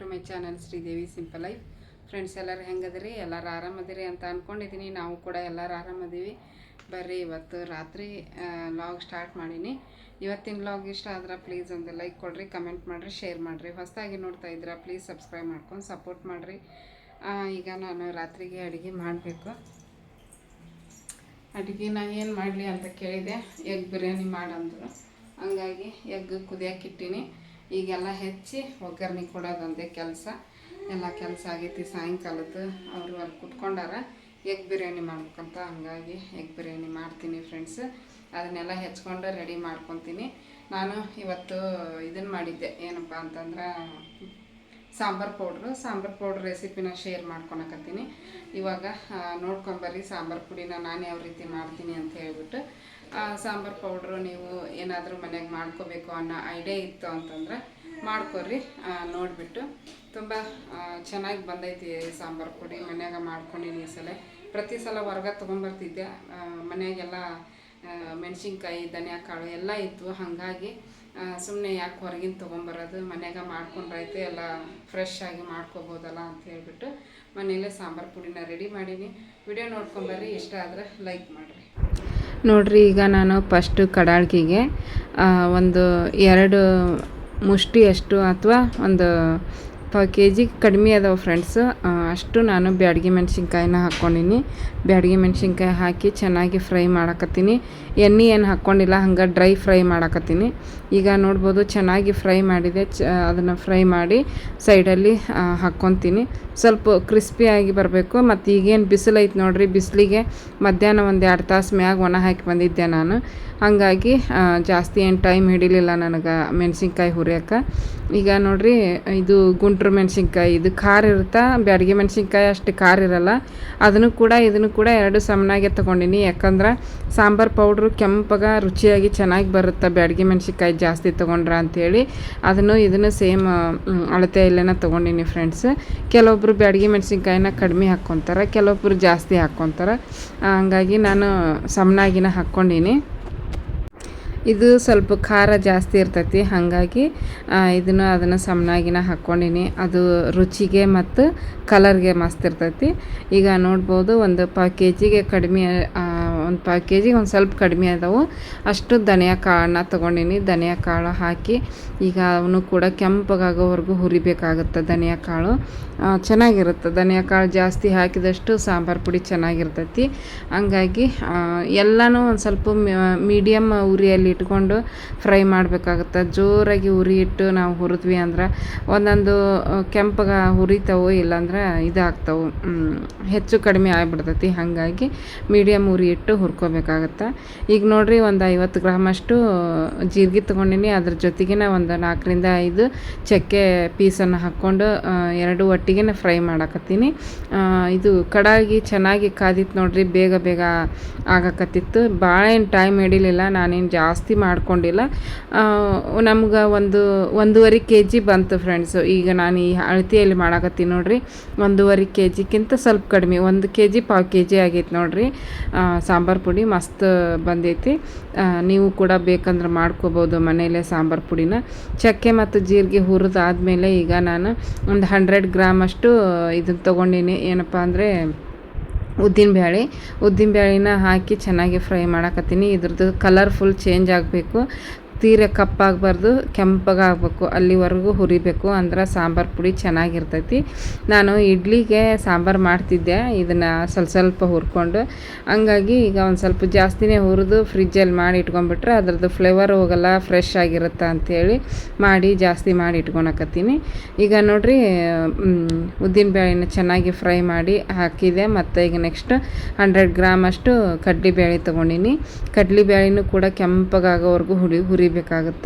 To my channel Sridevi simple life. Friends ಎಲ್ಲರೂ ಹೆಂಗದಿರಿ? ಎಲ್ಲರೂ ಆರಾಮದಿರಿ ಅಂತ ಅಂದ್ಕೊಂಡಿದ್ದೀನಿ. ನಾವು ಕೂಡ ಎಲ್ಲರೂ ಆರಾಮದೀವಿ. ಬರ್ರಿ ಇವತ್ತು ರಾತ್ರಿ ಲಾಗ್ ಸ್ಟಾರ್ಟ್ ಮಾಡೀನಿ. ಇವತ್ತಿನ ಲಾಗ್ ಇಷ್ಟ ಆದ್ರೆ ಪ್ಲೀಸ್ ಒಂದು ಲೈಕ್ ಕೊಡಿರಿ, ಕಮೆಂಟ್ ಮಾಡಿರಿ, ಶೇರ್ ಮಾಡಿರಿ. ಹೊಸದಾಗಿ ನೋಡ್ತಾ ಇದ್ರೆ ಪ್ಲೀಸ್ ಸಬ್ಸ್ಕ್ರೈಬ್ ಮಾಡ್ಕೊಂಡು ಸಪೋರ್ಟ್ ಮಾಡಿರಿ. ಈಗ ನಾನು ರಾತ್ರಿಗೆ ಅಡುಗೆ ಮಾಡಬೇಕು. ಅಡುಗೆ ನಾನು ಏನು ಮಾಡಲಿ ಅಂತ ಕೇಳಿದೆ. ಎಗ್ ಬಿರಿಯಾನಿ ಮಾಡಂದ್ರು, ಹಂಗಾಗಿ ಎಗ್ ಕುದಿಯೋಕ್ಕಿಟ್ಟೀನಿ. ಈಗೆಲ್ಲ ಹೆಚ್ಚಿ ಒಗ್ಗರಣೆ ಕೊಡೋದೊಂದೇ ಕೆಲಸ. ಎಲ್ಲ ಕೆಲಸ ಆಗೈತಿ ಸಾಯಂಕಾಲದ್ದು. ಅವರು ಅಲ್ಲಿ ಕುತ್ಕೊಂಡಾರ ಎಗ್ ಬಿರಿಯಾನಿ ಮಾಡ್ಬೇಕಂತ, ಹಂಗಾಗಿ ಎಗ್ ಬಿರಿಯಾನಿ ಮಾಡ್ತೀನಿ ಫ್ರೆಂಡ್ಸ್. ಅದನ್ನೆಲ್ಲ ಹೆಚ್ಕೊಂಡು ರೆಡಿ ಮಾಡ್ಕೊತೀನಿ. ನಾನು ಇವತ್ತು ಇದನ್ನು ಮಾಡಿದ್ದೆ, ಏನಪ್ಪ ಅಂತಂದ್ರೆ ಸಾಂಬಾರು ಪೌಡ್ರ್ ರೆಸಿಪಿನ ಶೇರ್ ಮಾಡ್ಕೊಳಕತ್ತೀನಿ. ಇವಾಗ ನೋಡ್ಕೊಂಬರ್ರಿ ಸಾಂಬಾರು ಪುಡಿನ ನಾನು ಯಾವ ರೀತಿ ಮಾಡ್ತೀನಿ ಅಂತ ಹೇಳ್ಬಿಟ್ಟು. ಸಾಂಬಾರು ಪೌಡ್ರು ನೀವು ಏನಾದರೂ ಮನೆಯಾಗ ಮಾಡ್ಕೋಬೇಕು ಅನ್ನೋ ಐಡಿಯಾ ಇತ್ತು ಅಂತಂದ್ರೆ ಮಾಡ್ಕೊರಿ. ನೋಡಿಬಿಟ್ಟು ತುಂಬ ಚೆನ್ನಾಗಿ ಬಂದೈತಿ ಸಾಂಬಾರು ಪುಡಿ. ಮನ್ಯಾಗ ಮಾಡ್ಕೊಂಡಿನಿ ಈ ಸಲ. ಪ್ರತಿ ಸಲ ಹೊರಗೆ ತೊಗೊಂಬರ್ತಿದ್ದೆ. ಮನೆಯಾಗೆಲ್ಲ ಮೆಣಸಿನ್ಕಾಯಿ, ಧನಿಯಾ ಕಾಳು ಎಲ್ಲ ಇತ್ತು. ಹಾಗಾಗಿ ಸುಮ್ಮನೆ ಯಾಕೆ ಹೊರಗಿನ ತೊಗೊಂಬರೋದು, ಮನ್ಯಾಗ ಮಾಡ್ಕೊಂಡ್ರೈತೆ ಎಲ್ಲ ಫ್ರೆಶ್ ಆಗಿ ಮಾಡ್ಕೋಬೋದಲ್ಲ ಅಂತ ಹೇಳ್ಬಿಟ್ಟು ಮನೆಯಲ್ಲೇ ಸಾಂಬಾರು ಪುಡಿನ ರೆಡಿ ಮಾಡೀನಿ. ವಿಡಿಯೋ ನೋಡ್ಕೊಂಬರ್ರಿ, ಇಷ್ಟ ಆದರೆ ಲೈಕ್ ಮಾಡಿರಿ. ನೋಡಿರಿ, ಈಗ ನಾನು ಫಸ್ಟು ಕಡಾಳ್ಗಿಗೆ ಒಂದು 2 ಮುಷ್ಟಿಯಷ್ಟು ಅಥವಾ ಒಂದು 5 kg ಕಡಿಮೆ ಅದಾವೆ ಫ್ರೆಂಡ್ಸ್. ಅಷ್ಟು ನಾನು ಬ್ಯಾಡಗಿ ಮೆಣಸಿನ್ಕಾಯಿನ ಹಾಕ್ಕೊಂಡಿನಿ. ಬ್ಯಾಡಗಿ ಮೆಣಸಿನ್ಕಾಯಿ ಹಾಕಿ ಚೆನ್ನಾಗಿ ಫ್ರೈ ಮಾಡಕತ್ತೀನಿ. ಎಣ್ಣೆ ಏನು ಹಾಕ್ಕೊಂಡಿಲ್ಲ, ಹಂಗೆ ಡ್ರೈ ಫ್ರೈ ಮಾಡಕತ್ತೀನಿ. ಈಗ ನೋಡ್ಬೋದು ಚೆನ್ನಾಗಿ ಫ್ರೈ ಮಾಡಿದೆ. ಅದನ್ನು ಫ್ರೈ ಮಾಡಿ ಸೈಡಲ್ಲಿ ಹಾಕ್ಕೊತೀನಿ. ಸ್ವಲ್ಪ ಕ್ರಿಸ್ಪಿಯಾಗಿ ಬರಬೇಕು. ಮತ್ತು ಈಗೇನು ಬಿಸಿಲೈತೆ ನೋಡಿರಿ, ಬಿಸಿಲಿಗೆ ಮಧ್ಯಾಹ್ನ ಒಂದು 2 ತಾಸು ಮ್ಯಾಗ ಒಣ ಹಾಕಿ ಬಂದಿದ್ದೆ ನಾನು. ಹಾಗಾಗಿ ಜಾಸ್ತಿ ಏನು ಟೈಮ್ ಹಿಡಿಲಿಲ್ಲ ನನಗೆ ಮೆಣಸಿನ್ಕಾಯಿ ಹುರಿಯೋಕೆ. ಈಗ ನೋಡಿರಿ, ಇದು ಗುಂಟ್ರು ಮೆಣಸಿನ್ಕಾಯಿ, ಇದು ಖಾರ ಇರುತ್ತೆ. ಬ್ಯಾಡಗಿ ಮೆಣಸಿನ್ಕಾಯಿ ಅಷ್ಟು ಖಾರ ಇರಲ್ಲ. ಇದನ್ನು ಕೂಡ 2 ಸಮನಾಗೆ ತೊಗೊಂಡಿನಿ. ಯಾಕಂದ್ರೆ ಸಾಂಬಾರು ಪೌಡ್ರು ಕೆಂಪಗೆ ರುಚಿಯಾಗಿ ಚೆನ್ನಾಗಿ ಬರುತ್ತೆ ಬ್ಯಾಡಗಿ ಮೆಣಸಿನ್ಕಾಯಿ ಜಾಸ್ತಿ ತೊಗೊಂಡ್ರ ಅಂಥೇಳಿ ಇದನ್ನು ಸೇಮ್ ಅಳತೆ ಇಲ್ಲೇನ ತೊಗೊಂಡಿನಿ ಫ್ರೆಂಡ್ಸ್. ಕೆಲವೊಬ್ಬರು ಬ್ಯಾಡಗಿ ಮೆಣಸಿನ್ಕಾಯಿನ ಕಡಿಮೆ ಹಾಕ್ಕೊತಾರೆ, ಕೆಲವೊಬ್ಬರು ಜಾಸ್ತಿ ಹಾಕ್ಕೊತಾರೆ. ಹಂಗಾಗಿ ನಾನು ಸಮನಾಗಿನ ಹಾಕ್ಕೊಂಡಿನಿ. ಇದು ಸ್ವಲ್ಪ ಖಾರ ಜಾಸ್ತಿ ಇರ್ತೈತಿ, ಹಾಗಾಗಿ ಅದನ್ನು ಸಮನಾಗಿನ ಹಾಕ್ಕೊಂಡಿನಿ. ಅದು ರುಚಿಗೆ ಮತ್ತು ಕಲರ್ಗೆ ಮಸ್ತ್ ಇರ್ತೈತಿ. ಈಗ ನೋಡ್ಬೋದು ಒಂದು 5 kg ಕಡಿಮೆ, ಒಂದು 5 kg ಒಂದು ಸ್ವಲ್ಪ ಕಡಿಮೆ ಅದಾವು. ಅಷ್ಟು ಧನಿಯಾ ಕಾಳನ್ನ ತೊಗೊಂಡಿನಿ. ಧನಿಯಾ ಕಾಳು ಹಾಕಿ ಈಗ ಅವನು ಕೂಡ ಕೆಂಪಗಾಗೋವರೆಗೂ ಹುರಿಬೇಕಾಗುತ್ತೆ. ಧನಿಯಾ ಕಾಳು ಚೆನ್ನಾಗಿರುತ್ತೆ. ಧನಿಯಾ ಕಾಳು ಜಾಸ್ತಿ ಹಾಕಿದಷ್ಟು ಸಾಂಬಾರು ಪುಡಿ ಚೆನ್ನಾಗಿರ್ತೈತಿ. ಹಂಗಾಗಿ ಎಲ್ಲನೂ ಒಂದು ಸ್ವಲ್ಪ ಮೀಡಿಯಮ್ ಉರಿಯಲ್ಲಿ ಇಟ್ಕೊಂಡು ಫ್ರೈ ಮಾಡಬೇಕಾಗುತ್ತೆ. ಜೋರಾಗಿ ಉರಿ ಇಟ್ಟು ನಾವು ಹುರಿದ್ವಿ ಅಂದ್ರೆ ಒಂದೊಂದು ಕೆಂಪಗೆ ಹುರಿತಾವು, ಇಲ್ಲಾಂದ್ರೆ ಇದಾಗ್ತಾವೆ, ಹೆಚ್ಚು ಕಡಿಮೆ ಆಗಿಬಿಡ್ತೈತಿ. ಹಾಗಾಗಿ ಮೀಡಿಯಮ್ ಉರಿ ಇಟ್ಟು ಹುರ್ಕೋಬೇಕಾಗತ್ತೆ. ಈಗ ನೋಡಿರಿ, ಒಂದು 50 ಗ್ರಾಮಷ್ಟು ಜೀರಿಗೆ ತೊಗೊಂಡಿನಿ. ಅದ್ರ ಜೊತೆಗಿನ ಒಂದು 4 ರಿಂದ 5 ಚಕ್ಕೆ ಪೀಸನ್ನು ಹಾಕ್ಕೊಂಡು 2 ಒಟ್ಟಿಗೆ ಫ್ರೈ ಮಾಡಕತ್ತೀನಿ. ಇದು ಕಡಾಗಿ ಚೆನ್ನಾಗಿ ಕಾದಿತ್ತು ನೋಡಿರಿ, ಬೇಗ ಆಗಕತ್ತಿತ್ತು. ಭಾಳ ಏನು ಟೈಮ್ ಹಿಡಿಲಿಲ್ಲ, ನಾನೇನು ಜಾಸ್ತಿ ಮಾಡ್ಕೊಂಡಿಲ್ಲ. ನಮ್ಗೆ 1.5 kg ಬಂತು ಫ್ರೆಂಡ್ಸು. ಈಗ ನಾನು ಈ ಅಳತೆಯಲ್ಲಿ ಮಾಡಕತ್ತೀನಿ ನೋಡಿರಿ, 1.5 kgಕ್ಕಿಂತ ಸ್ವಲ್ಪ ಕಡಿಮೆ, 1 kg 5 kg ಆಗೈತೆ ನೋಡಿರಿ. ಸಾಂಬಾರು ಪುಡಿ ಮಸ್ತ್ ಬಂದೈತಿ. ನೀವು ಕೂಡ ಬೇಕಂದ್ರೆ ಮಾಡ್ಕೋಬೋದು ಮನೆಯಲ್ಲೇ ಸಾಂಬಾರು ಪುಡಿನ. ಚಕ್ಕೆ ಮತ್ತು ಜೀರಿಗೆ ಹುರಿದಾದ್ಮೇಲೆ ಈಗ ನಾನು ಒಂದು 100 ಗ್ರಾಮಷ್ಟು ಇದನ್ನು ತೊಗೊಂಡಿನಿ. ಏನಪ್ಪ ಅಂದರೆ ಉದ್ದಿನಬೇಳೆನ ಹಾಕಿ ಚೆನ್ನಾಗಿ ಫ್ರೈ ಮಾಡಕತ್ತೀನಿ. ಇದ್ರದ್ದು ಕಲರ್ ಫುಲ್ ಚೇಂಜ್ ಆಗಬೇಕು. ತೀರ ಕಪ್ಪಾಗಬಾರ್ದು, ಕೆಂಪಗಾಗಬೇಕು, ಅಲ್ಲಿವರೆಗೂ ಹುರಿಬೇಕು. ಅಂದ್ರೆ ಸಾಂಬಾರು ಪುಡಿ ಚೆನ್ನಾಗಿರ್ತೈತಿ. ನಾನು ಇಡ್ಲಿಗೆ ಸಾಂಬಾರು ಮಾಡ್ತಿದ್ದೆ, ಇದನ್ನು ಸ್ವಲ್ಪ ಹುರ್ಕೊಂಡು. ಹಂಗಾಗಿ ಈಗ ಒಂದು ಸ್ವಲ್ಪ ಜಾಸ್ತಿನೇ ಹುರಿದು ಫ್ರಿಜ್ಜಲ್ಲಿ ಮಾಡಿ ಇಟ್ಕೊಂಡ್ಬಿಟ್ರೆ ಅದ್ರದ್ದು ಫ್ಲೇವರ್ ಹೋಗಲ್ಲ, ಫ್ರೆಶ್ ಆಗಿರುತ್ತೆ ಅಂಥೇಳಿ ಜಾಸ್ತಿ ಮಾಡಿ ಇಟ್ಕೊಳಕತ್ತೀನಿ. ಈಗ ನೋಡಿರಿ, ಉದ್ದಿನಬೇಳೆನ ಚೆನ್ನಾಗಿ ಫ್ರೈ ಮಾಡಿ ಹಾಕಿದೆ. ಮತ್ತು ಈಗ ನೆಕ್ಸ್ಟ್ 100 ಗ್ರಾಮಷ್ಟು ಕಡ್ಲೆಬೇಳೆ ತೊಗೊಂಡಿನಿ. ಕಡ್ಲೆಬೇಳೆನೂ ಕೂಡ ಕೆಂಪಗಾಗೋವರೆಗೂ ಹುರಿಬೇಕಾಗುತ್ತೆ.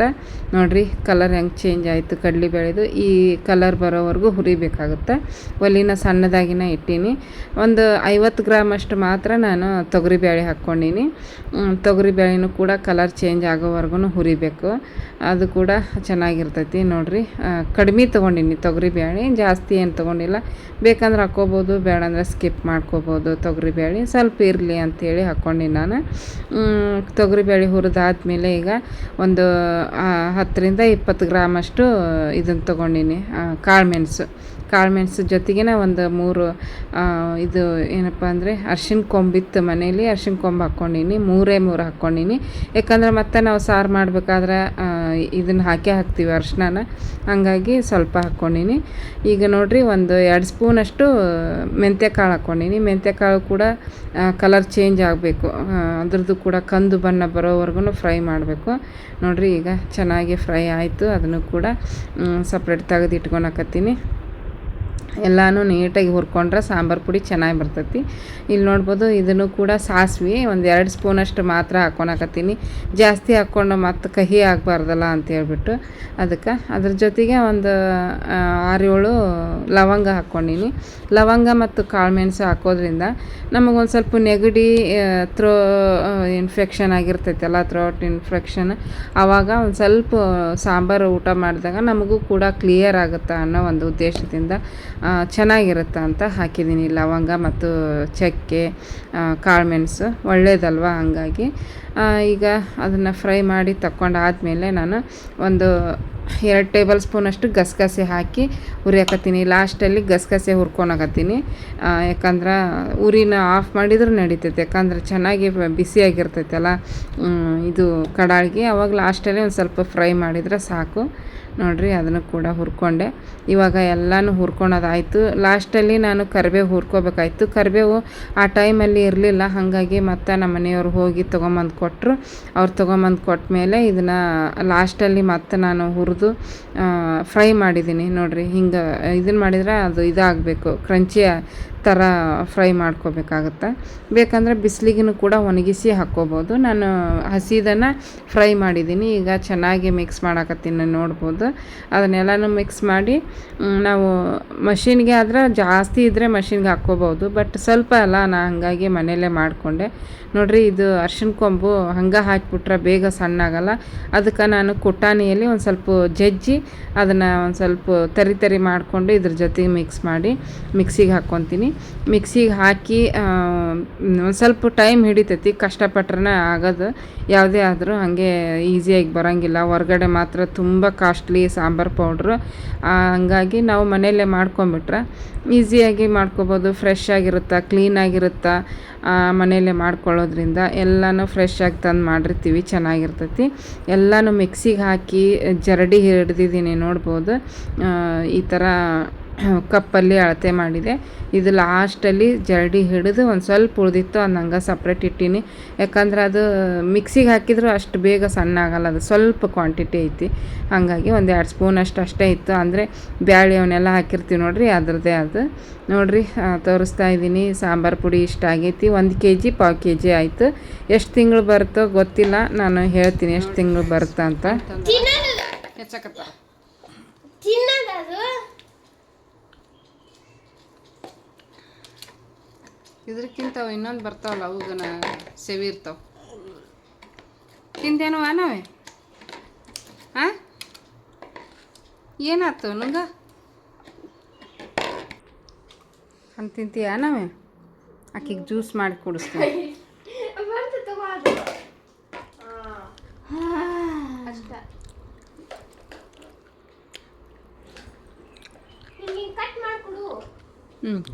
ನೋಡಿರಿ ಕಲರ್ ಹೆಂಗೆ ಚೇಂಜ್ ಆಯಿತು ಕಡ್ಲೆಬೇಳೆದು. ಈ ಕಲರ್ ಬರೋವರೆಗೂ ಹುರಿಬೇಕಾಗುತ್ತೆ. ಒಲಿನ ಸಣ್ಣದಾಗಿನ ಇಟ್ಟೀನಿ. ಒಂದು 50 ಗ್ರಾಮಷ್ಟು ಮಾತ್ರ ನಾನು ತೊಗರಿಬೇಳೆ ಹಾಕ್ಕೊಂಡಿನಿ. ತೊಗರಿಬೇಳೆನೂ ಕೂಡ ಕಲರ್ ಚೇಂಜ್ ಆಗೋವರೆಗೂ ಹುರಿಬೇಕು. ಅದು ಕೂಡ ಚೆನ್ನಾಗಿರ್ತೈತಿ. ನೋಡಿರಿ, ಕಡಿಮೆ ತೊಗೊಂಡಿನಿ ತೊಗರಿಬೇಳೆ, ಜಾಸ್ತಿ ಏನು ತೊಗೊಂಡಿಲ್ಲ. ಬೇಕಂದ್ರೆ ಹಾಕ್ಕೋಬೋದು, ಬೇಡಂದ್ರೆ ಸ್ಕಿಪ್ ಮಾಡ್ಕೋಬೋದು. ತೊಗರಿಬೇಳೆ ಸ್ವಲ್ಪ ಇರಲಿ ಅಂಥೇಳಿ ಹಾಕ್ಕೊಂಡಿನಿ ನಾನು. ತೊಗರಿಬೇಳೆ ಹುರಿದಾದ್ಮೇಲೆ ಈಗ ಒಂದು 10-20 ಗ್ರಾಮಷ್ಟು ಇದನ್ನು ತೊಗೊಂಡಿನಿ, ಕಾಳುಮೆಣಸು ಜೊತೆಗೆ ಒಂದು 3 ಇದು ಏನಪ್ಪ ಅಂದರೆ ಅರ್ಶಿಣ ಕೊಂಬಿತ್ತು ಮನೇಲಿ, ಅರ್ಶಿಣ ಕೊಂಬು ಹಾಕ್ಕೊಂಡಿನಿ, 3 ಹಾಕ್ಕೊಂಡಿನಿ. ಯಾಕಂದ್ರೆ ಮತ್ತೆ ನಾವು ಸಾರು ಮಾಡಬೇಕಾದ್ರೆ ಇದನ್ನು ಹಾಕ್ತೀವಿ ಅರ್ಶಿಣನ, ಹಂಗಾಗಿ ಸ್ವಲ್ಪ ಹಾಕ್ಕೊಂಡಿನಿ. ಈಗ ನೋಡಿರಿ ಒಂದು 2 ಸ್ಪೂನಷ್ಟು ಮೆಂತ್ಯಕಾಳು ಹಾಕ್ಕೊಂಡಿನಿ. ಮೆಂತ್ಯಕಾಳು ಕೂಡ ಕಲರ್ ಚೇಂಜ್ ಆಗಬೇಕು, ಅದ್ರದ್ದು ಕೂಡ ಕಂದು ಬಣ್ಣ ಬರೋವರೆಗೂ ಫ್ರೈ ಮಾಡಬೇಕು. ನೋಡಿರಿ ಈಗ ಚೆನ್ನಾಗಿ ಫ್ರೈ ಆಯಿತು. ಅದನ್ನು ಕೂಡ ಸಪ್ರೇಟ್ ತೆಗೆದು ಇಟ್ಕೊಳಕತ್ತೀನಿ. ಎಲ್ಲನೂ ನೀಟಾಗಿ ಹುರ್ಕೊಂಡ್ರೆ ಸಾಂಬಾರು ಪುಡಿ ಚೆನ್ನಾಗಿ ಬರ್ತೈತಿ. ಇಲ್ಲಿ ನೋಡ್ಬೋದು ಇದನ್ನು ಕೂಡ ಸಾಸಿವೆ ಒಂದು 2 ಸ್ಪೂನಷ್ಟು ಮಾತ್ರ ಹಾಕ್ಕೊಳಕತ್ತೀನಿ. ಜಾಸ್ತಿ ಹಾಕ್ಕೊಂಡು ಮತ್ತು ಕಹಿ ಆಗಬಾರ್ದಲ್ಲ ಅಂತೇಳ್ಬಿಟ್ಟು ಅದಕ್ಕೆ. ಅದ್ರ ಜೊತೆಗೆ ಒಂದು 6-7 ಲವಂಗ ಹಾಕ್ಕೊಂಡಿನಿ. ಲವಂಗ ಮತ್ತು ಕಾಳುಮೆಣಸು ಹಾಕೋದ್ರಿಂದ ನಮಗೊಂದು ಸ್ವಲ್ಪ ನೆಗಡಿ, ಇನ್ಫೆಕ್ಷನ್ ಆಗಿರ್ತೈತಲ್ಲ, ಥ್ರೋಟ್ ಇನ್ಫೆಕ್ಷನ್, ಆವಾಗ ಒಂದು ಸ್ವಲ್ಪ ಸಾಂಬಾರು ಊಟ ಮಾಡಿದಾಗ ನಮಗೂ ಕೂಡ ಕ್ಲಿಯರ್ ಆಗುತ್ತೆ ಅನ್ನೋ ಒಂದು ಉದ್ದೇಶದಿಂದ ಚೆನ್ನಾಗಿರುತ್ತೆ ಅಂತ ಹಾಕಿದ್ದೀನಿ. ಲವಂಗ ಮತ್ತು ಚಕ್ಕೆ, ಕಾಳುಮೆಣಸು ಒಳ್ಳೆಯದಲ್ವ, ಹಂಗಾಗಿ ಈಗ ಅದನ್ನು ಫ್ರೈ ಮಾಡಿ ತಗೊಂಡಾದ್ಮೇಲೆ ನಾನು ಒಂದು 2 ಟೇಬಲ್ ಸ್ಪೂನಷ್ಟು ಗಸಗಸೆ ಹಾಕಿ ಹುರಿಯಾಕತ್ತೀನಿ. ಲಾಸ್ಟಲ್ಲಿ ಗಸಗಸೆ ಹುರ್ಕೊಳಕತ್ತೀನಿ. ಯಾಕಂದ್ರೆ ಉರಿನ ಆಫ್ ಮಾಡಿದ್ರೆ ನಡೀತೈತೆ, ಯಾಕಂದ್ರೆ ಚೆನ್ನಾಗಿ ಬಿಸಿಯಾಗಿರ್ತೈತಲ್ಲ ಇದು ಕಡಾಯಿಗೆ. ಅವಾಗ ಲಾಸ್ಟಲ್ಲಿ ಒಂದು ಸ್ವಲ್ಪ ಫ್ರೈ ಮಾಡಿದರೆ ಸಾಕು. ನೋಡಿರಿ ಅದನ್ನು ಕೂಡ ಹುರ್ಕೊಂಡೆ. ಇವಾಗ ಎಲ್ಲನೂ ಹುರ್ಕೊಳೋದಾಯಿತು. ಲಾಸ್ಟಲ್ಲಿ ನಾನು ಕರಿಬೇವು ಹುರ್ಕೋಬೇಕಾಯ್ತು. ಕರಿಬೇವು ಆ ಟೈಮಲ್ಲಿ ಇರಲಿಲ್ಲ, ಹಾಗಾಗಿ ಮತ್ತು ನಮ್ಮ ಮನೆಯವ್ರು ಹೋಗಿ ತೊಗೊಂಬಂದು ಕೊಟ್ಟರು. ಅವ್ರು ತೊಗೊಂಬಂದು ಕೊಟ್ಟಮೇಲೆ ಇದನ್ನು ಲಾಸ್ಟಲ್ಲಿ ಮತ್ತು ನಾನು ಹುರಿದು ಫ್ರೈ ಮಾಡಿದ್ದೀನಿ. ನೋಡಿರಿ ಹಿಂಗೆ ಇದನ್ನು ಮಾಡಿದರೆ ಅದು ಇದಾಗಬೇಕು, ಕ್ರಂಚಿ ಥರ ಫ್ರೈ ಮಾಡ್ಕೋಬೇಕಾಗತ್ತೆ. ಬೇಕಂದರೆ ಬಿಸಿಲಿಗೂ ಕೂಡ ಒಣಗಿಸಿ ಹಾಕ್ಕೋಬೋದು. ನಾನು ಹಸಿದನ್ನು ಫ್ರೈ ಮಾಡಿದ್ದೀನಿ. ಈಗ ಚೆನ್ನಾಗಿ ಮಿಕ್ಸ್ ಮಾಡಾಕತ್ತೀನಿ, ನೋಡ್ಬೋದು. ಅದನ್ನೆಲ್ಲನೂ ಮಿಕ್ಸ್ ಮಾಡಿ ನಾವು ಮಷಿನ್ಗೆ ಆದರೆ ಜಾಸ್ತಿ ಇದ್ದರೆ ಮಷಿನ್ಗೆ ಹಾಕ್ಕೋಬೋದು, ಬಟ್ ಸ್ವಲ್ಪ ಅಲ್ಲ, ನಾನು ಹಾಗಾಗಿ ಮನೆಯಲ್ಲೇ ಮಾಡಿಕೊಂಡೆ. ನೋಡಿರಿ ಇದು ಅರ್ಶಿಣ ಕೊಂಬು ಹಂಗೆ ಹಾಕಿಬಿಟ್ರೆ ಬೇಗ ಸಣ್ಣಾಗಲ್ಲ. ಅದಕ್ಕೆ ನಾನು ಕುಟ್ಟಾಣಿಯಲ್ಲಿ ಒಂದು ಸ್ವಲ್ಪ ಜಜ್ಜಿ ಅದನ್ನು ಒಂದು ಸ್ವಲ್ಪ ತರಿ ಮಾಡಿಕೊಂಡು ಇದ್ರ ಜೊತೆಗೆ ಮಿಕ್ಸ್ ಮಾಡಿ ಮಿಕ್ಸಿಗೆ ಹಾಕ್ಕೊತೀನಿ. ಮಿಕ್ಸಿಗೆ ಹಾಕಿ ಒಂದು ಸ್ವಲ್ಪ ಟೈಮ್ ಹಿಡಿತೈತಿ, ಕಷ್ಟಪಟ್ರೆ ಆಗೋದು ಯಾವುದೇ ಆದರೂ ಹಾಗೆ ಈಸಿಯಾಗಿ ಬರೋಂಗಿಲ್ಲ. ಹೊರ್ಗಡೆ ಮಾತ್ರ ತುಂಬ ಕಾಸ್ಟ್ಲಿ ಸಾಂಬಾರು ಪೌಡ್ರು, ಹಂಗಾಗಿ ನಾವು ಮನೆಯಲ್ಲೇ ಮಾಡ್ಕೊಂಬಿಟ್ರೆ ಈಸಿಯಾಗಿ ಮಾಡ್ಕೊಬೋದು. ಫ್ರೆಶ್ ಆಗಿರುತ್ತೆ, ಕ್ಲೀನಾಗಿರುತ್ತೆ. ಮನೆಯಲ್ಲೇ ಮಾಡ್ಕೊಳ್ಳೋದ್ರಿಂದ ಎಲ್ಲನೂ ಫ್ರೆಶ್ ಆಗಿ ತಂದು ಮಾಡಿರ್ತೀವಿ, ಚೆನ್ನಾಗಿರ್ತೈತಿ. ಎಲ್ಲನೂ ಮಿಕ್ಸಿಗೆ ಹಾಕಿ ಜರಡಿ ಹಿಡಿದಿದ್ದೀನಿ, ನೋಡ್ಬೋದು. ಈ ಥರ ಕಪ್ಪಲ್ಲಿ ಅಳತೆ ಮಾಡಿದೆ. ಇದು ಲಾಸ್ಟಲ್ಲಿ ಜರಡಿ ಹಿಡಿದು ಒಂದು ಸ್ವಲ್ಪ ಉಳಿದಿತ್ತು, ಅದು ಹಂಗೆ ಸಪ್ರೇಟ್ ಇಟ್ಟೀನಿ. ಯಾಕಂದ್ರೆ ಅದು ಮಿಕ್ಸಿಗೆ ಹಾಕಿದ್ರು ಅಷ್ಟು ಬೇಗ ಸಣ್ಣ ಆಗಲ್ಲ, ಅದು ಸ್ವಲ್ಪ ಕ್ವಾಂಟಿಟಿ ಐತಿ, ಹಾಗಾಗಿ ಒಂದು 2 ಸ್ಪೂನಷ್ಟು ಅಷ್ಟೇ ಇತ್ತು. ಅಂದರೆ ಬ್ಯಾಳೆ ಅವನ್ನೆಲ್ಲ ಹಾಕಿರ್ತೀವಿ ನೋಡಿರಿ, ಅದರದ್ದೇ ಅದು. ನೋಡಿರಿ ತೋರಿಸ್ತಾ ಇದ್ದೀನಿ. ಸಾಂಬಾರು ಪುಡಿ ಇಷ್ಟ ಆಗೈತಿ. 1 kg 1/4 kg ಆಯಿತು. ಎಷ್ಟು ತಿಂಗಳು ಬರುತ್ತೋ ಗೊತ್ತಿಲ್ಲ, ನಾನು ಹೇಳ್ತೀನಿ ಎಷ್ಟು ತಿಂಗಳು ಬರುತ್ತೆ ಅಂತ. ಹೆಚ್ಚಕತ್ತ ಇದ್ರಕ್ಕಿಂತ ಇನ್ನೊಂದು ಬರ್ತಾವಲ್ಲ, ಅವುಗನ ಸೇವಿ ಇರ್ತಾವೆ. ತಿಂದೇನೋ ನಾವೇ? ಹಾಂ, ಏನಾಯ್ತು ನಂಗೆ ಅಂತ ತಿಂತೀಯ ನಾವೇ? ಆಕಿಗೆ ಜ್ಯೂಸ್ ಮಾಡಿ ಕುಡಿಸ್ತೀನಿ.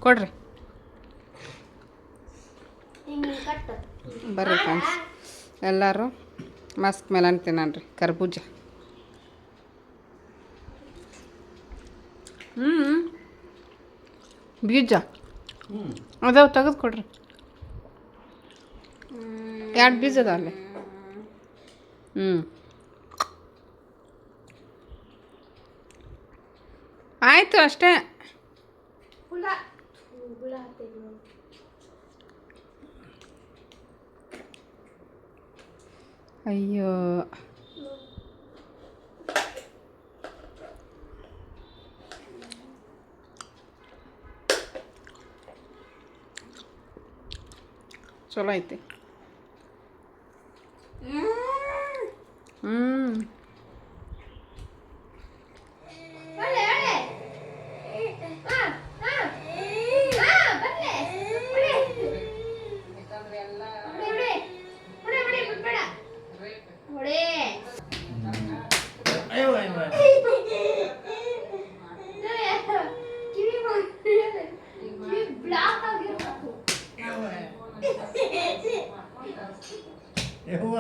ಕೊಡ್ರಿ, ಬರ್ರಿ ಫ್ರೆಂಡ್ಸ್ ಎಲ್ಲರೂ ಮಸ್ಕ್ ಮೇಲೆ ತಿನ್ನಣ್ರಿ ಕರ್ಬೂಜ. ಬೀಜ ಅದಾವ, ತೆಗೆದು ಕೊಡ್ರಿ. 2 ಬೀಜ ಅದಾವಲ್ಲೇ. ಆಯಿತು ಅಷ್ಟೇ. ಅಯ್ಯೋ, ಚಲೋ ಐತಿ. ಯವ್ವ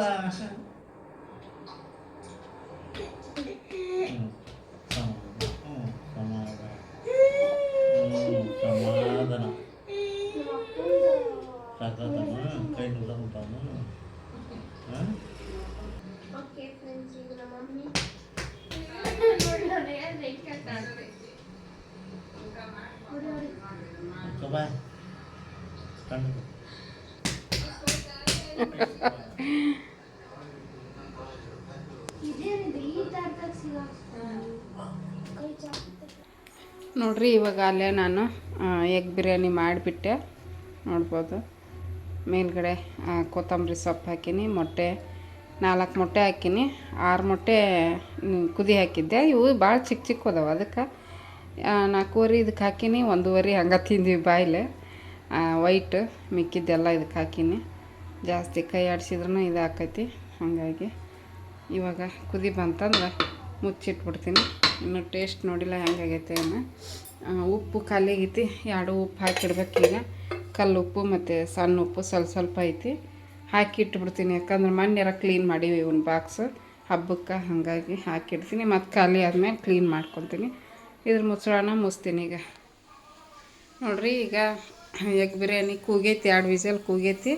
ಸಮಾಧಾನ ಸಾಕತ್ತಮ್ಮ ಕೈ ನುಗ್ತಾನು ಹಾಂ ಓಕೆ ಫ್ರೆಂಡ್ಸ್ ಈಗ ನಮ್ಮ ಮಮ್ಮಿ ಬಾಯ್ ಕಣ್ಣು ನೋಡ್ರಿ ಇವಾಗ ಅಲ್ಲೇ ನಾನು ಎಗ್ ಬಿರಿಯಾನಿ ಮಾಡಿಬಿಟ್ಟೆ ನೋಡ್ಬೋದು. ಮೇಲ್ಗಡೆ ಕೊತ್ತಂಬರಿ ಸೊಪ್ಪು ಹಾಕೀನಿ, ಮೊಟ್ಟೆ 4 ಮೊಟ್ಟೆ ಹಾಕೀನಿ, 6 ಮೊಟ್ಟೆ ಕುದಿ ಹಾಕಿದ್ದೆ. ಇವು ಭಾಳ ಚಿಕ್ಕ ಚಿಕ್ಕ ಅದಾವೆ, ಅದಕ್ಕೆ 4 ಇದಕ್ಕೆ ಹಾಕೀನಿ, 1 ಹಂಗೆ ತಿಂದ್ವಿ ಬಾಯಿಲೆ. ವೈಟ್ ಮಿಕ್ಕಿದ್ದೆಲ್ಲ ಇದಕ್ಕೆ ಹಾಕೀನಿ. ಜಾಸ್ತಿ ಕೈ ಆಡಿಸಿದ್ರೂ ಇದು ಹಾಕೈತಿ. ಹಾಗಾಗಿ ಇವಾಗ ಕುದಿ ಬಂತಂದ್ರೆ ಮುಚ್ಚಿಟ್ಬಿಡ್ತೀನಿ. ಇನ್ನು ಟೇಸ್ಟ್ ನೋಡಿಲ್ಲ ಹೆಂಗಾಗೈತೆ ಅನ್ನೋ. ಉಪ್ಪು ಖಾಲಿ ಆಗೈತಿ, 2 ಉಪ್ಪು ಹಾಕಿಡ್ಬೇಕು. ಈಗ ಕಲ್ಲು ಉಪ್ಪು ಮತ್ತು ಸಣ್ಣ ಉಪ್ಪು ಸ್ವಲ್ಪ ಐತಿ, ಹಾಕಿ ಇಟ್ಬಿಡ್ತೀನಿ. ಯಾಕಂದ್ರೆ ಮಣ್ಣೆಲ್ಲ ಕ್ಲೀನ್ ಮಾಡೀವಿ ಇವನ್ ಬಾಕ್ಸು ಹಬ್ಬಕ್ಕೆ, ಹಾಗಾಗಿ ಹಾಕಿಡ್ತೀನಿ. ಮತ್ತು ಖಾಲಿ ಆದಮೇಲೆ ಕ್ಲೀನ್ ಮಾಡ್ಕೊತೀನಿ. ಇದ್ರ ಮುಚ್ಚಳನ ಮುಚ್ತೀನಿ. ಈಗ ನೋಡಿರಿ, ಈಗ ಎಗ್ ಬಿರಿಯಾನಿ ಕೂಗೈತಿ, 2 ವಿಸಲ್ ಕೂಗೈತಿ,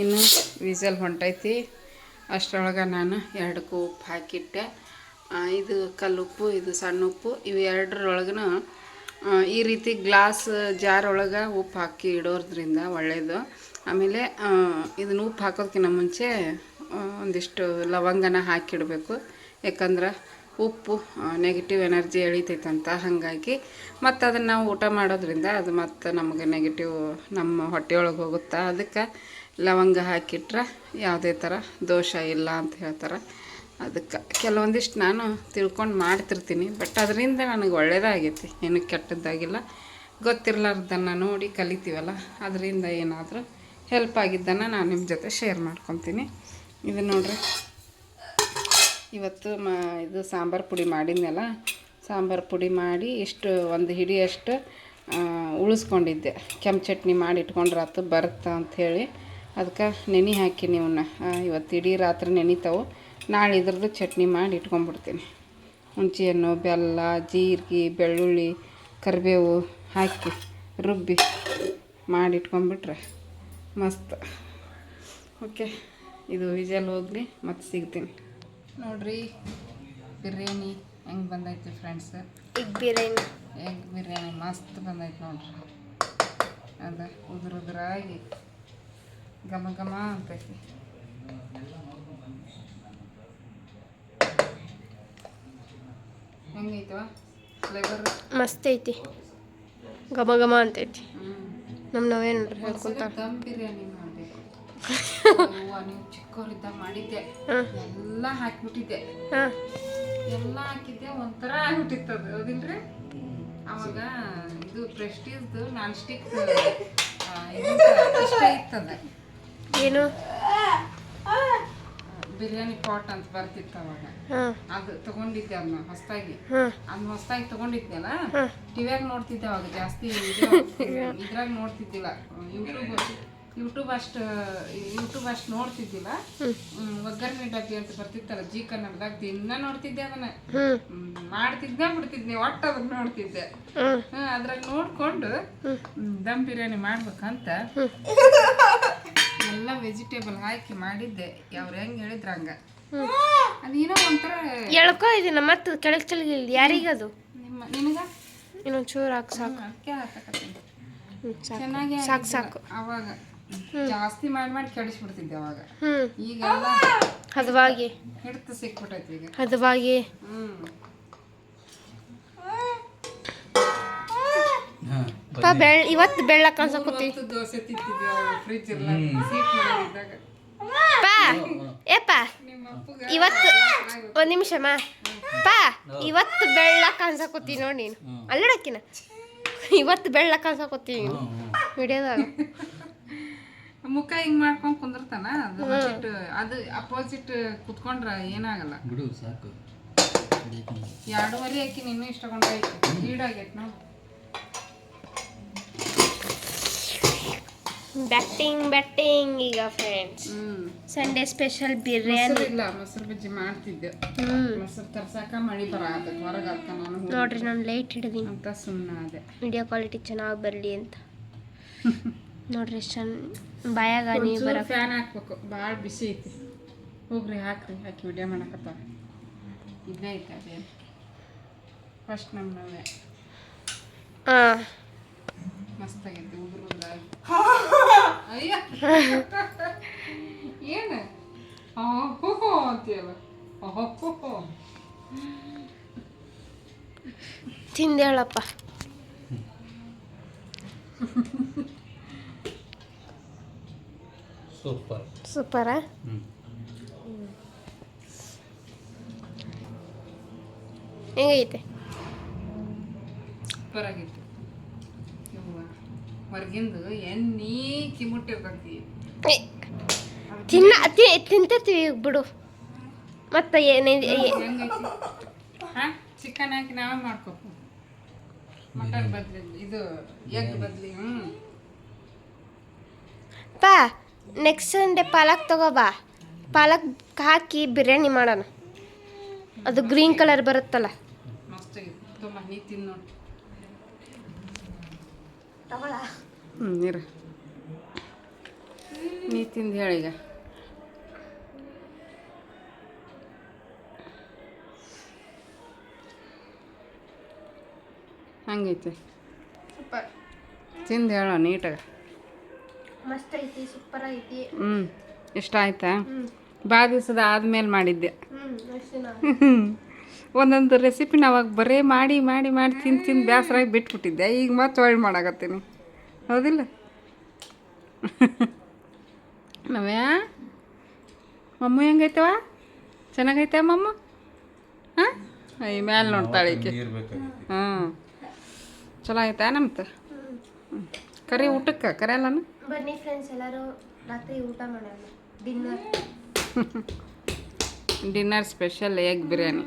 ಇನ್ನು ವಿಸಲ್ ಹೊಂಟೈತಿ. ಅಷ್ಟರೊಳಗೆ ನಾನು 2 ಉಪ್ಪು ಹಾಕಿಟ್ಟೆ. ಇದು ಕಲ್ಲುಪ್ಪು, ಇದು ಸಣ್ಣ ಉಪ್ಪು, ಇವು 2ರೊಳಗೂ ಈ ರೀತಿ ಗ್ಲಾಸ್ ಜಾರ್ ಒಳಗೆ ಉಪ್ಪು ಹಾಕಿ ಇಡೋದ್ರಿಂದ ಒಳ್ಳೆಯದು. ಆಮೇಲೆ ಇದನ್ನು ಉಪ್ಪು ಹಾಕೋದಕ್ಕಿಂತ ಮುಂಚೆ ಒಂದಿಷ್ಟು ಲವಂಗನ ಹಾಕಿಡಬೇಕು. ಯಾಕಂದ್ರೆ ಉಪ್ಪು ನೆಗೆಟಿವ್ ಎನರ್ಜಿ ಎಳಿತೈತಂತ. ಹಾಗಾಗಿ ಮತ್ತು ಅದನ್ನು ನಾವು ಊಟ ಮಾಡೋದ್ರಿಂದ ಅದು ಮತ್ತು ನಮಗೆ ನೆಗೆಟಿವ್ ನಮ್ಮ ಹೊಟ್ಟೆಯೊಳಗೆ ಹೋಗುತ್ತಾ. ಅದಕ್ಕೆ ಲವಂಗ ಹಾಕಿಟ್ರೆ ಯಾವುದೇ ಥರ ದೋಷ ಇಲ್ಲ ಅಂತ ಹೇಳ್ತಾರೆ. ಅದಕ್ಕೆ ಕೆಲವೊಂದಿಷ್ಟು ನಾನು ತಿಳ್ಕೊಂಡು ಮಾಡ್ತಿರ್ತೀನಿ, ಬಟ್ ಅದರಿಂದ ನನಗೆ ಒಳ್ಳೆಯದಾಗೈತಿ, ಏನೂ ಕೆಟ್ಟದ್ದಾಗಿಲ್ಲ. ಗೊತ್ತಿರಲಾರ್ದನ್ನು ನೋಡಿ ಕಲಿತೀವಲ್ಲ, ಅದರಿಂದ ಏನಾದರೂ ಹೆಲ್ಪ್ ಆಗಿದ್ದನ್ನು ನಾನು ನಿಮ್ಮ ಜೊತೆ ಶೇರ್ ಮಾಡ್ಕೊತೀನಿ. ಇದು ನೋಡ್ರಿ, ಇವತ್ತು ಇದು ಸಾಂಬಾರು ಪುಡಿ ಮಾಡಿದ್ನಲ್ಲ, ಸಾಂಬಾರು ಪುಡಿ ಮಾಡಿ ಇಷ್ಟು 1 ಹಿಡಿಯಷ್ಟು ಉಳಿಸ್ಕೊಂಡಿದ್ದೆ. ಕೆಂಪು ಚಟ್ನಿ ಮಾಡಿ ಇಟ್ಕೊಂಡ್ರಾತು ಬರುತ್ತಾ ಅಂಥೇಳಿ ಅದಕ್ಕೆ ನೆನೆ ಹಾಕಿನಿ. ಇವನ್ನ ಇವತ್ತು ಇಡೀ ರಾತ್ರಿ ನೆನಿತಾವು. ನಾಳೆ ಇದ್ರದ್ದು ಚಟ್ನಿ ಮಾಡಿ ಇಟ್ಕೊಂಡ್ಬಿಡ್ತೀನಿ. ಹುಣಸೆಹಣ್ಣು, ಬೆಲ್ಲ, ಜೀರಿಗೆ, ಬೆಳ್ಳುಳ್ಳಿ, ಕರಿಬೇವು ಹಾಕಿ ರುಬ್ಬಿ ಮಾಡಿ ಇಟ್ಕೊಂಡ್ಬಿಟ್ರೆ ಮಸ್ತ್. ಓಕೆ, ಇದು ವಿಜಲ್ ಹೋಗಲಿ ಮತ್ತು ಸಿಗ್ತೀನಿ. ನೋಡಿರಿ ಬಿರಿಯಾನಿ ಹೆಂಗೆ ಬಂದೈತಿ ಫ್ರೆಂಡ್ಸ್. ಎಗ್ ಬಿರಿಯಾನಿ ಮಸ್ತ್ ಬಂದೈತೆ ನೋಡ್ರಿ. ಅದು ಉದುರಾಗಿ ಘಮ ಘಮ ಅಂತೈತಿ. ಹೆಂಗೈತವ ಫ್ಲೇವರ್? ಮಸ್ತ್ ಐತಿ, ಘಮ ಘಮ ಅಂತೈತಿ. ನಮ್ಮ ನಾವೇನು ನೋಡ್ರಿ ಹೇಳ್ಕೊಂತಾರೆ ದಮ್ ಬಿರಿಯಾನಿ ಮಾಡಬೇಕು. ನೀವು ಚಿಕ್ಕವರಿದ್ದಾಗ ಮಾಡಿದ್ದೆ, ಎಲ್ಲ ಹಾಕಿಬಿಟ್ಟಿದ್ದೆ, ಎಲ್ಲ ಹಾಕಿದ್ದೆ, ಒಂಥರ ಆಗ್ಬಿಟ್ಟಿತ್ತದು, ಹೌದಿಲ್ರಿ? ಅವಾಗ ಇದು ಪ್ರೆಸ್ಟೀಜ್ದು ನಾನ್ ಸ್ಟಿಕ್ ಇಷ್ಟ ಇತ್ತದ. ಏನು ಬಿರಿಯಾನಿ ಪಾಟ್ ಅಂತ ಬರ್ತಿತ್ತು ಅವಾಗ. ಅದು ತಗೊಂಡಿದ್ದೆ, ಅದನ್ನ ಹೊಸದಾಗಿ ತಗೊಂಡಿದ್ನಲ್ಲ. ಟಿವಿಯಾಗ ನೋಡ್ತಿದ್ದೆ ಅವಾಗ, ಜಾಸ್ತಿ ಇದ್ರಾಗ ನೋಡ್ತಿದ್ದಿಲ್ಲ. ಯೂಟ್ಯೂಬ್ ಅಷ್ಟು ನೋಡ್ತಿದ್ದಿಲ್ಲ. ಒಗ್ಗರಣೆ ಡಬ್ಬಿ ಅಂತ ಬರ್ತಿತ್ತಲ್ಲ ಜೀ ಕನ್ನಡದಾಗ, ದಿನ ನೋಡ್ತಿದ್ದೆ ಅದನ್ನ. ಮಾಡ್ತಿದ್ದೆ ಬಿಡ್ತಿದ್ದೆ, ಒಟ್ಟು ಅದನ್ನ ನೋಡ್ತಿದ್ದೆ. ಅದ್ರಾಗ ನೋಡ್ಕೊಂಡು ದಮ್ ಬಿರಿಯಾನಿ ಮಾಡ್ಬೇಕಂತ ಎಲ್ಲ ವೆಜಿಟೇಬಲ್ ಹಾಕಿ ಮಾಡಿದ್ದೆ. ಅವ್ರು ಹೆಂಗೆ ಹೇಳಿದ್ರ ಹಂಗ. ಅದೇನೋ ಒಂಥರ ಎಳ್ಕೊ ಇದನ್ನ ಮತ್ತೆ ಕೆಳಗೆ ಕೆಳಗೆ ಯಾರಿಗದು ನಿನಗ ಇನ್ನೊಂದು ಚೂರು ಹಾಕಿ ಸಾಕು. ಅದಕ್ಕೆ ಹಾಕಕತ್ತೀನಿ. ಚೆನ್ನಾಗಿ ಸಾಕು ಅವಾಗ ಜಾಸ್ತಿ ಮಾಡಿ ಕೆಡಿಸ್ಬಿಡ್ತಿದ್ದೆ ಅವಾಗ. ಈಗೆಲ್ಲ ಹದವಾಗಿ ಹಿಡ್ತು ಸಿಕ್ಬಿಟ್ಟೈತಿ ಈಗ. ಹದವಾಗಿ ಇವತ್ತು ಬೆಳ್ಳಕ್ಕೆ ಅನ್ಸಕತ್ತಿ. ದೋಸೆ ತಿಂತಿದ್ವಿ ಫ್ರಿಜ್ ಇಲ್ಲ, ಸೀಟ್ ಮಾಡಿದ್ದಾಗ. ಇವತ್ತು ಒಂದು ನಿಮಿಷಮ್ಮ ಇವತ್ತು ಬೆಳ್ಳಕ್ಕೆ ಅನ್ಸಕತ್ತಿ ನೋಡಿ ನೀನು. ಅಲ್ಲಡಕ್ಕಿನ ಇವತ್ತು ಬೆಳ್ಳಕ್ಕೆ ಅನ್ಸಕತ್ತಿ ನೀನು ವಿಡಿಯೋದಾಗ. ಮುಖ ಹಿಂಗ್ ಮಾಡ್ಕೊಂಡ್ ಕುಂದಿರ್ತಾನ. ಅದು ಅಪೋಸಿಟ್ ಕುತ್ಕೊಂಡ್ರ ಏನಾಗಲ್ಲ. 2.5 ಹಾಕಿ ನಿನ್ನೂ ಇಷ್ಟಕೊಂಡೈತಿ. ಈಡಾಗೈತಿ ನೋಡಿ. ಬ್ಯಾಟಿಂಗ್ ಈಗ ಫ್ರೆಂಡ್ಸ್. Sunday special biryani. ಇಲ್ಲ ಮೊಸರು ಬಜ್ಜಿ ಮಾಡ್ತಿದ್ದೆ. ಮೊಸರು ತರ್ಸಾಕ ಮಳಿ ಬರಾಕತ್ತೈತಿ ಹೊರಗೆ ಅದಕ್ಕ ನಾನು ನೋಡ್ರಿ ನಾನು ಲೈಟ್ ಹಿಡಿದೀನಿ ಅಂತ ಸುಮ್ಮನೆ ಅದೇ ವಿಡಿಯೋ ಕ್ವಾಲಿಟಿ ಚೆನ್ನಾಗಿ ಬರಲಿ ಅಂತ. ನೋಡ್ರಿ ಬಾಯಾಗ ನೀರು ಬರಕ್ಕೆ ಫ್ಯಾನ್ ಹಾಕ್ಬೇಕು, ಭಾಳ ಬಿಸಿ ಐತಿ. ಹೋಗ್ರಿ ಹಾಕ್ರಿ, ಹಾಕಿ ವಿಡಿಯೋ ಮಾಡಕತ್ತಾವ. ಇದೇ ಐತೆ ಅದೇ ಫಸ್ಟ್ ನಮ್ಮವೇ ಮಸ್ತಾಗೈತಿ. ಉದುರುದಾಗಿ ಅಯ್ಯ ಏನು ಹೋ ಅಂತೀಯಲ್ಲ. ತಿಂದೇಳಪ್ಪ. ಸೂಪರಾ? ಹೆಂಗೈತೆ? ಸೂಪರ್ ಆಗೈತಿ. ಹೊರಗಿಂದು ಎಣ್ಣೆ ಕಿಮುಟ್ಟಿರ್ತೈತಿ. ತಿಂತೀವಿ ಬಿಡು. ಮತ್ತೆ ಹೆಂಗೈತಿ? ಹಾಂ, ಚಿಕನ್ ಹಾಕಿ ನಾವೇ ಮಾಡ್ಕೊಬೇಕು. ಮಟನ್ ಬದ್ಲಿ ಇದು ಎಗ್ ಬದ್ಲಿ. ಪಾ ನೆಕ್ಸ್ಟ್ ಸಂಡೇ ಪಾಲಕ್ ತಗೋಬಾ. ಪಾಲಕ್ ಹಾಕಿ ಬಿರಿಯಾನಿ ಮಾಡೋಣ. ಅದು ಗ್ರೀನ್ ಕಲರ್ ಬರುತ್ತಲ್ಲ. ಮಸ್ತಾಗಿತ್ತು. ತುಂಬ ನೀ ತಿಂದು ನೋಡಿ. ತಗೊಳ ನೀರು ನೀ ತಿಂದು ಹೇಳೀಗ. ಹಂಗೈತಿ. ಸೂಪರ್. ತಿಂದು ಹೇಳೋ ನೀಟಾಗಿ. ಮಸ್ತ್ ಐತಿ, ಸೂಪರ್ ಐತಿ. ಇಷ್ಟ ಆಯ್ತಾ? ಭಾಳ ದಿವಸದ ಆದ್ಮೇಲೆ ಮಾಡಿದ್ದೆ. ಅಷ್ಟೇ. ಒಂದೊಂದು ರೆಸಿಪಿನ ಅವಾಗ ಬರೀ ಮಾಡಿ ಮಾಡಿ ಮಾಡಿ ತಿಂದು ಬೇಸರಾಗಿ ಬಿಟ್ಬಿಟ್ಟಿದ್ದೆ. ಈಗ ಮತ್ತೆ ಒಳ್ಳೆ ಮಾಡಾಕತ್ತೀನಿ. ಹೌದಿಲ್ಲ? ನವ್ಯಾ ಮಮ್ಮು ಹೆಂಗೈತವ? ಚೆನ್ನಾಗೈತೆ ಮಮ್ಮ? ಹಾಂ, ಈ ಮ್ಯಾಲೆ ನೋಡ್ತಾಳೆ ಈಕೆ. ಹಾಂ, ಚಲೋ ಆಯ್ತಾ ನಮ್ದು? ಕರಿ ಊಟಕ್ಕೆ ಕರೆಯಲ್ಲನ? ಬನ್ನಿ ಫ್ರೆಂಡ್ಸ್, ಎಲ್ಲರೂ ರಾತ್ರಿ ಊಟ ಮಾಡೋಣ. Dinner special egg biryani.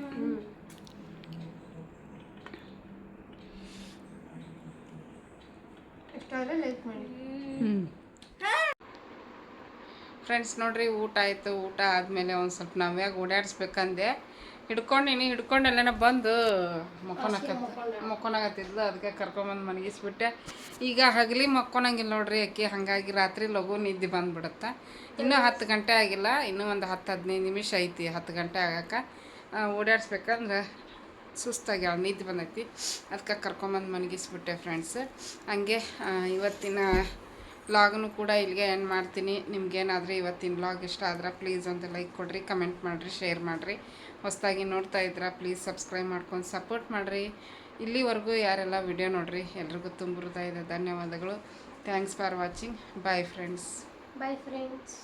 Friends ನೋಡ್ರಿ, ಊಟ ಆಯಿತು. ಊಟ ಆದಮೇಲೆ ಒಂದು ಸ್ವಲ್ಪ ನಾವ್ಯಾಗ ಓಡಾಡಿಸ್ಬೇಕಂದೆ ಹಿಡ್ಕೊಂಡು ಎಲ್ಲನ ಬಂದು ಮಕ್ಕೊನಾಗತ್ತಿದ್ಲು. ಅದಕ್ಕೆ ಕರ್ಕೊಂಬಂದು ಮನಗಿಸ್ಬಿಟ್ಟೆ. ಈಗ ಹಗಲಿ ಮಕ್ಕೊಳಂಗಿಲ್ಲ ನೋಡ್ರಿ ಆಕೆ. ಹಾಗಾಗಿ ರಾತ್ರಿ ಲಘು ನಿದ್ದೆ ಬಂದುಬಿಡುತ್ತೆ. ಇನ್ನೂ 10 ಗಂಟೆ ಆಗಿಲ್ಲ, ಇನ್ನೂ ಒಂದು 10-15 ನಿಮಿಷ ಐತಿ 10 ಗಂಟೆ ಆಗಕ್ಕೆ. ಓಡಾಡಿಸ್ಬೇಕಂದ್ರೆ ಸುಸ್ತಾಗಿ ನಿದ್ದೆ ಬಂದೈತಿ. ಅದಕ್ಕೆ ಕರ್ಕೊಂಬಂದು ಮನಗಿಸ್ಬಿಟ್ಟೆ ಫ್ರೆಂಡ್ಸ್. ಹಂಗೆ ಇವತ್ತಿನ ವ್ಲಾಗನ್ನು ಕೂಡ ಇಲ್ಲಿಗೆ ಎಂಡ್ ಮಾಡ್ತೀನಿ. ನಿಮ್ಗೇನಾದರೂ ಇವತ್ತಿನ ವ್ಲಾಗ್ ಇಷ್ಟ ಆದ್ರೆ ಪ್ಲೀಸ್ ಒಂದು ಲೈಕ್ ಕೊಡಿರಿ, ಕಮೆಂಟ್ ಮಾಡಿರಿ, ಶೇರ್ ಮಾಡಿರಿ. ಹೊಸದಾಗಿ ನೋಡ್ತಾ ಇದ್ರೆ ಪ್ಲೀಸ್ ಸಬ್ಸ್ಕ್ರೈಬ್ ಮಾಡ್ಕೊಂಡು ಸಪೋರ್ಟ್ ಮಾಡಿರಿ. ಇಲ್ಲಿವರೆಗೂ ಯಾರೆಲ್ಲ ವಿಡಿಯೋ ನೋಡಿರಿ ಎಲ್ರಿಗೂ ತುಂಬ ಹೃದಯದ ಧನ್ಯವಾದಗಳು. Thanks for watching. Bye friends. Bye friends.